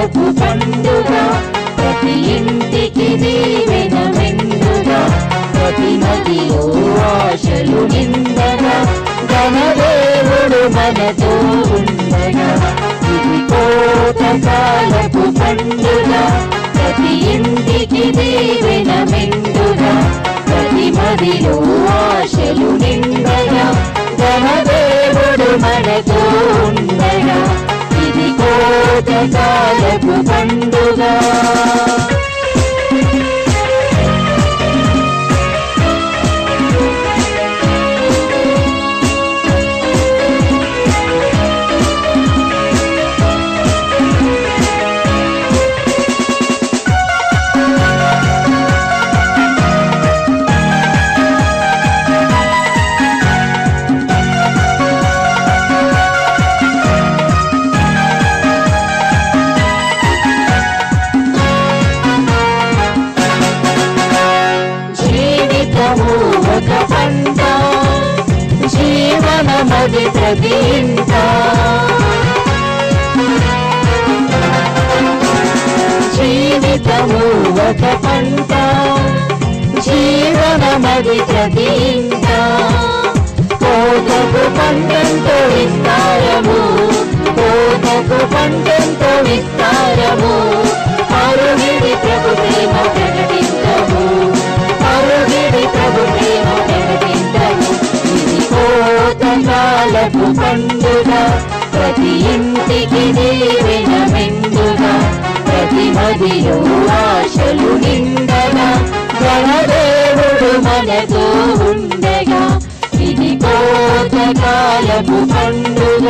కోతకాలపు పండుగ ప్రతి ఇంటికి దీవెన మెండుగా ప్రతి మదిలో ఆశలు నిండగా ఘనదేవుడు మనతో ఉండగా ఇది కోతకాలపు పండుగ ప్రతి ఇంటికి దీవెన మెండుగా ప్రతి మదిలో ఆశలు నిండగా ఘనదేవుడు మనతో ఉండగా ఇది కోతకాలపు పండుగ ఒక పంట జీవనమది ప్రతి ఇంట జీవితము ఒక పంట జీవనమది ప్రతి ఇంట కోతకు పంటంతో విస్తారము కోతకు పంటంతో విస్తారము అరుగిడి ప్రభు ప్రేమ ప్రకటించము అరుగిడి ప్రభు ప్రేమ ప్రకటించము ఇది కోతకాలపు పండుగ ప్రతి ఇంటికి దీవెన మెండుగా ప్రతి మదిలో ఆశలు నిండగా ఘనదేవుడు మనతో ఉండగా ఇది కోతకాలపు పండుగ